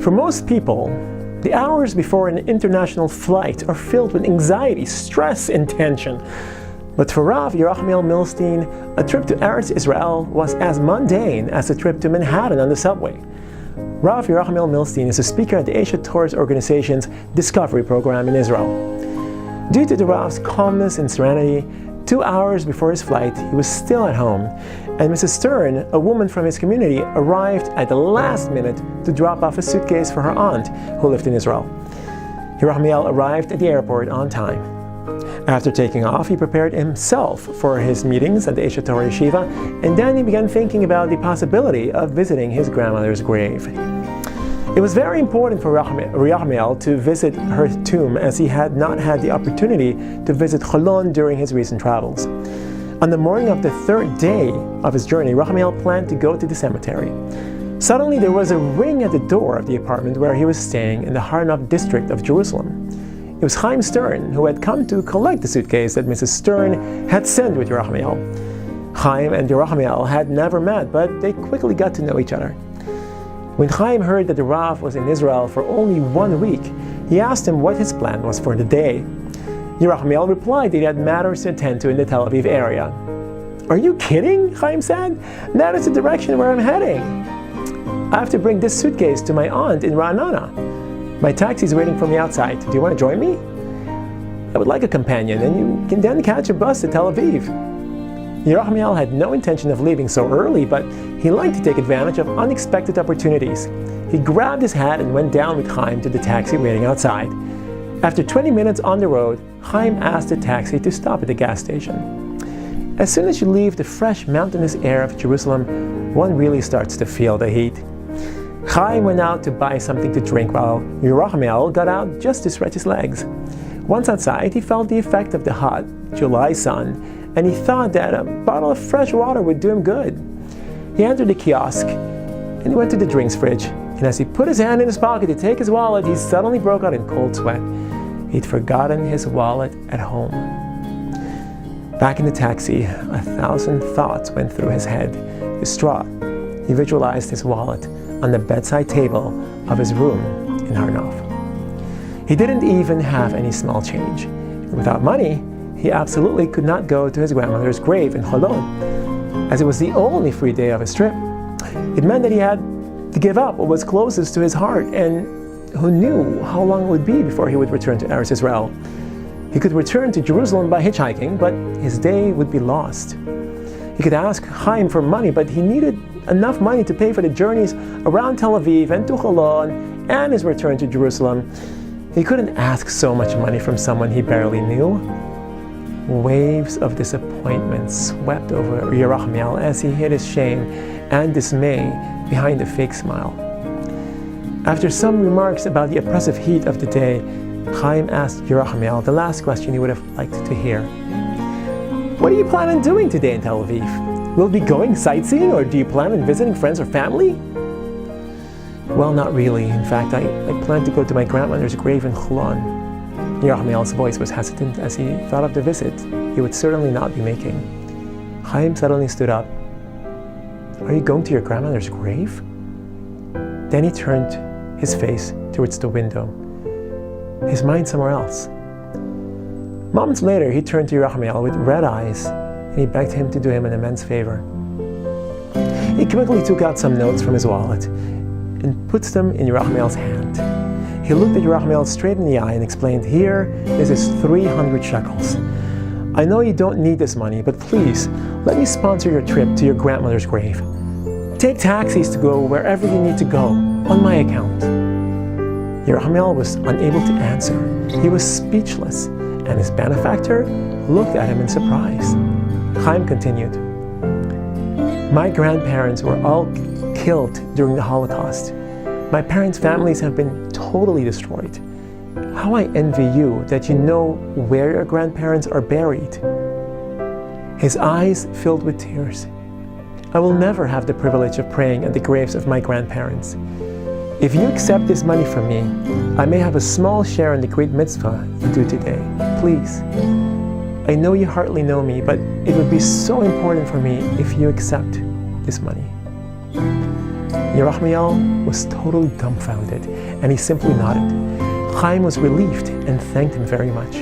For most people, the hours before an international flight are filled with anxiety, stress, and tension. But for Rav Yerachmiel Milstein, a trip to Eretz Israel was as mundane as a trip to Manhattan on the subway. Rav Yerachmiel Milstein is a speaker at the Asia Torah's organization's Discovery Program in Israel. Due to the Rav's calmness and serenity, 2 hours before his flight, he was still at home, and Mrs. Stern, a woman from his community, arrived at the last minute to drop off a suitcase for her aunt, who lived in Israel. Yerachmiel arrived at the airport on time. After taking off, he prepared himself for his meetings at the Asia Torah Yeshiva, and then he began thinking about the possibility of visiting his grandmother's grave. It was very important for Yerachmiel to visit her tomb, as he had not had the opportunity to visit Cholon during his recent travels. On the morning of the third day of his journey, Yerachmiel planned to go to the cemetery. Suddenly, there was a ring at the door of the apartment where he was staying in the Har Nof district of Jerusalem. It was Chaim Stern, who had come to collect the suitcase that Mrs. Stern had sent with Yerachmiel. Chaim and Yerachmiel had never met, but they quickly got to know each other. When Chaim heard that the Rav was in Israel for only 1 week, he asked him what his plan was for the day. Yerachmiel replied that he had matters to attend to in the Tel Aviv area. "Are you kidding?" Chaim said. "That is the direction where I'm heading. I have to bring this suitcase to my aunt in Ra'anana. My taxi is waiting for me outside. Do you want to join me? I would like a companion, and you can then catch a bus to Tel Aviv." Yerachmiel had no intention of leaving so early, but he liked to take advantage of unexpected opportunities. He grabbed his hat and went down with Chaim to the taxi waiting outside. After 20 minutes on the road, Chaim asked the taxi to stop at the gas station. As soon as you leave the fresh mountainous air of Jerusalem, one really starts to feel the heat. Chaim went out to buy something to drink while Yerachmiel got out just to stretch his legs. Once outside, he felt the effect of the hot July sun, and he thought that a bottle of fresh water would do him good. He entered the kiosk, and he went to the drinks fridge, and as he put his hand in his pocket to take his wallet, he suddenly broke out in cold sweat. He'd forgotten his wallet at home. Back in the taxi, 1,000 thoughts went through his head. Distraught, he visualized his wallet on the bedside table of his room in Har Nof. He didn't even have any small change. Without money, he absolutely could not go to his grandmother's grave in Cholon, as it was the only free day of his trip. It meant that he had to give up what was closest to his heart, and who knew how long it would be before he would return to Eretz Israel. He could return to Jerusalem by hitchhiking, but his day would be lost. He could ask Chaim for money, but he needed enough money to pay for the journeys around Tel Aviv and to Cholon and his return to Jerusalem. He couldn't ask so much money from someone he barely knew. Waves of disappointment swept over Yerachmiel as he hid his shame and dismay behind a fake smile. After some remarks about the oppressive heat of the day, Chaim asked Yerachmiel the last question he would have liked to hear. "What do you plan on doing today in Tel Aviv? Will you be going sightseeing, or do you plan on visiting friends or family?" "Well, not really. In fact, I plan to go to my grandmother's grave in Cholon." Yerachmiel's voice was hesitant as he thought of the visit he would certainly not be making. Chaim suddenly stood up. "Are you going to your grandmother's grave?" Then he turned his face towards the window, his mind somewhere else. Moments later, he turned to Yerachmiel with red eyes, and he begged him to do him an immense favor. He quickly took out some notes from his wallet and puts them in Yerachmiel's hand. He looked at Yerachmiel straight in the eye and explained, "Here, this is 300 shekels. I know you don't need this money, but please, let me sponsor your trip to your grandmother's grave. Take taxis to go wherever you need to go, on my account." Yerachmiel was unable to answer. He was speechless, and his benefactor looked at him in surprise. Chaim continued, "My grandparents were all killed during the Holocaust. My parents' families have been totally destroyed. How I envy you that you know where your grandparents are buried." His eyes filled with tears. "I will never have the privilege of praying at the graves of my grandparents. If you accept this money from me, I may have a small share in the great mitzvah you do today. Please. I know you hardly know me, but it would be so important for me if you accept this money." Yerachmiel was totally dumbfounded, and he simply nodded. Chaim was relieved and thanked him very much.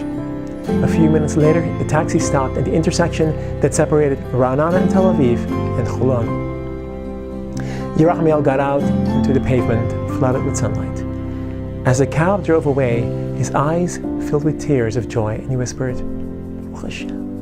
A few minutes later, the taxi stopped at the intersection that separated Ra'anana and Tel Aviv and Chulon. Yerachmiel got out into the pavement, flooded with sunlight. As the cab drove away, his eyes filled with tears of joy, and he whispered, Baruch Hashem.